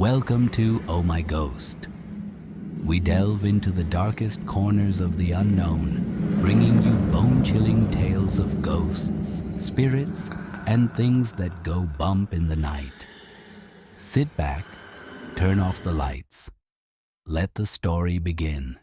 Welcome to Oh My Ghost. We delve into the darkest corners of the unknown, bringing you bone-chilling tales of ghosts, spirits, and things that go bump in the night. Sit back, turn off the lights. Let the story begin.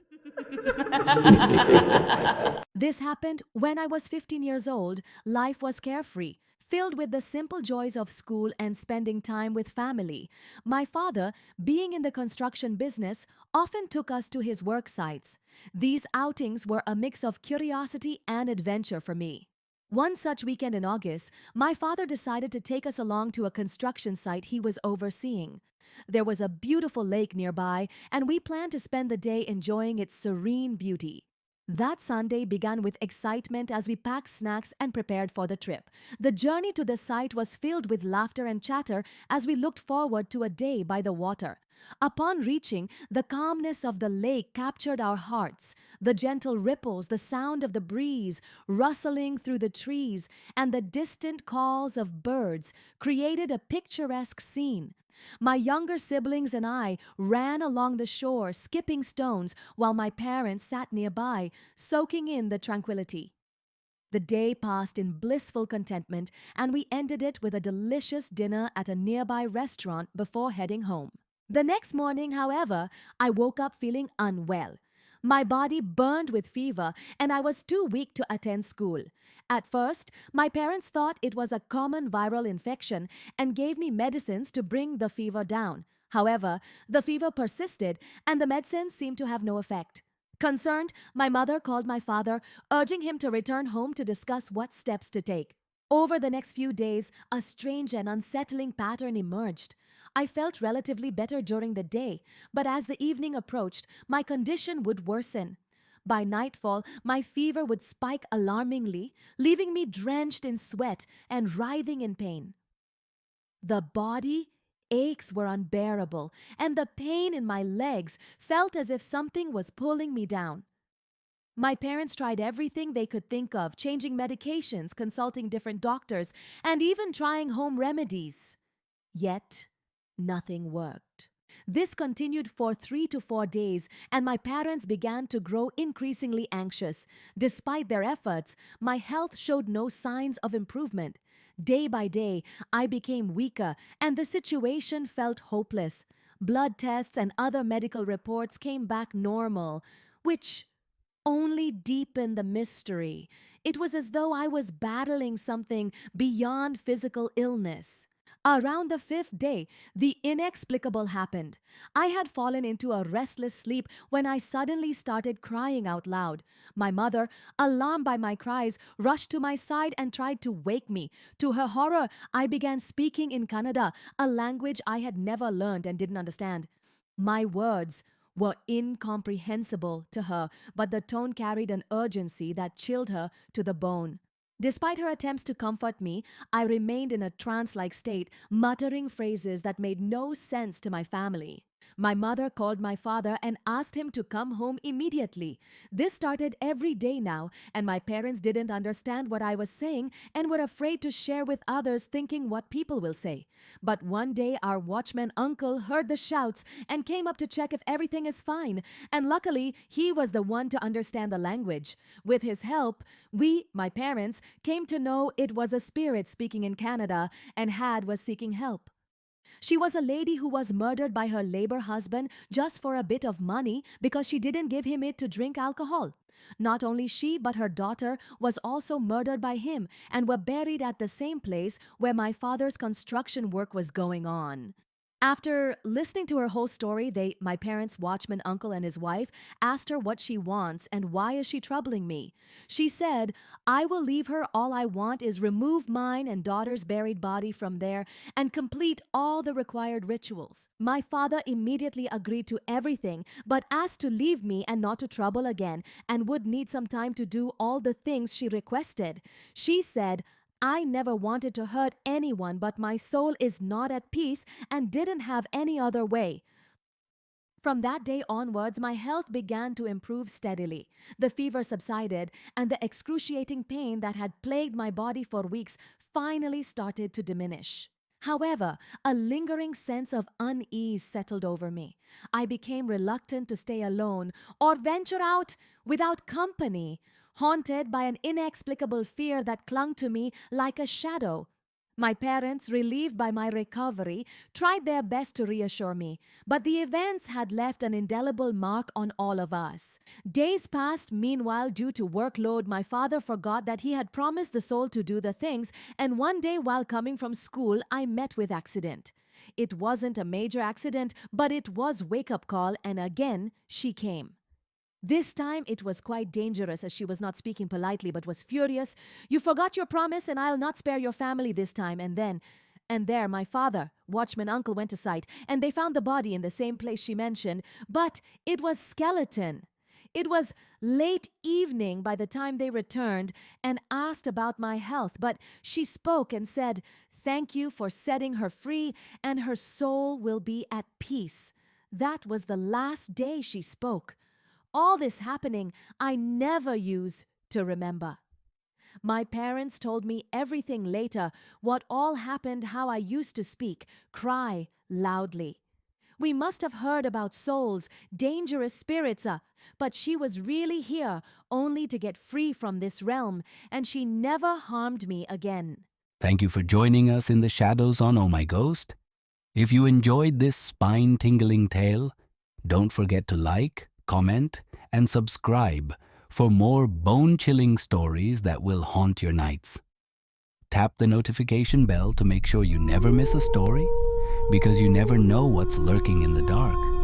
This happened when I was 15 years old. Life was carefree, filled with the simple joys of school and spending time with family. My father, being in the construction business, often took us to his work sites. These outings were a mix of curiosity and adventure for me. One such weekend in August, my father decided to take us along to a construction site he was overseeing. There was a beautiful lake nearby, and we planned to spend the day enjoying its serene beauty. That Sunday began with excitement as we packed snacks and prepared for the trip. The journey to the site was filled with laughter and chatter as we looked forward to a day by the water. Upon reaching, the calmness of the lake captured our hearts. The gentle ripples, the sound of the breeze rustling through the trees, and the distant calls of birds created a picturesque scene. My younger siblings and I ran along the shore, skipping stones, while my parents sat nearby, soaking in the tranquility. The day passed in blissful contentment, and we ended it with a delicious dinner at a nearby restaurant before heading home. The next morning, however, I woke up feeling unwell. My body burned with fever, and I was too weak to attend school. At first, my parents thought it was a common viral infection and gave me medicines to bring the fever down. However, the fever persisted, and the medicines seemed to have no effect. Concerned, my mother called my father, urging him to return home to discuss what steps to take. Over the next few days, a strange and unsettling pattern emerged. I felt relatively better during the day, but as the evening approached, my condition would worsen. By nightfall, my fever would spike alarmingly, leaving me drenched in sweat and writhing in pain. The body aches were unbearable, and the pain in my legs felt as if something was pulling me down. My parents tried everything they could think of, changing medications, consulting different doctors, and even trying home remedies. Yet, nothing worked. This continued for 3 to 4 days, and my parents began to grow increasingly anxious. Despite their efforts, my health showed no signs of improvement. Day by day, I became weaker, and the situation felt hopeless. Blood tests and other medical reports came back normal, which only deepened the mystery. It was as though I was battling something beyond physical illness. Around the fifth day, the inexplicable happened. I had fallen into a restless sleep when I suddenly started crying out loud. My mother, alarmed by my cries, rushed to my side and tried to wake me. To her horror, I began speaking in Kannada, a language I had never learned and didn't understand. My words were incomprehensible to her, but the tone carried an urgency that chilled her to the bone. Despite her attempts to comfort me, I remained in a trance-like state, muttering phrases that made no sense to my family. My mother called my father and asked him to come home immediately. This started every day now, and my parents didn't understand what I was saying and were afraid to share with others, thinking what people will say. But one day our watchman uncle heard the shouts and came up to check if everything is fine, and luckily he was the one to understand the language. With his help, we, my parents, came to know it was a spirit speaking in Canada and was seeking help. She was a lady who was murdered by her labor husband just for a bit of money because she didn't give him it to drink alcohol. Not only she, but her daughter was also murdered by him and were buried at the same place where my father's construction work was going on. After listening to her whole story, my parents' watchman uncle and his wife asked her what she wants and why is she troubling me. She said, I will leave her. All I want is remove mine and daughter's buried body from there and complete all the required rituals. My father immediately agreed to everything, but asked to leave me and not to trouble again, and would need some time to do all the things she requested. She said, I never wanted to hurt anyone, but my soul is not at peace and didn't have any other way. From that day onwards, my health began to improve steadily. The fever subsided, and the excruciating pain that had plagued my body for weeks finally started to diminish. However, a lingering sense of unease settled over me. I became reluctant to stay alone or venture out without company, haunted by an inexplicable fear that clung to me like a shadow. My parents, relieved by my recovery, tried their best to reassure me, but the events had left an indelible mark on all of us. Days passed, meanwhile, due to workload, my father forgot that he had promised the soul to do the things, and one day while coming from school, I met with accident. It wasn't a major accident, but it was wake-up call, and again, she came. This time it was quite dangerous as she was not speaking politely but was furious. "You forgot your promise and I'll not spare your family this time." And there my father, watchman uncle went to sight and they found the body in the same place she mentioned, but it was skeleton. It was late evening by the time they returned and asked about my health, but she spoke and said, "Thank you for setting her free and her soul will be at peace." That was the last day she spoke. All this happening, I never used to remember. My parents told me everything later, what all happened, how I used to speak, cry loudly. We must have heard about souls, dangerous spirits, but she was really here only to get free from this realm, and she never harmed me again. Thank you for joining us in the shadows on Oh My Ghost. If you enjoyed this spine-tingling tale, don't forget to like, comment, and subscribe for more bone-chilling stories that will haunt your nights. Tap the notification bell to make sure you never miss a story, because you never know what's lurking in the dark.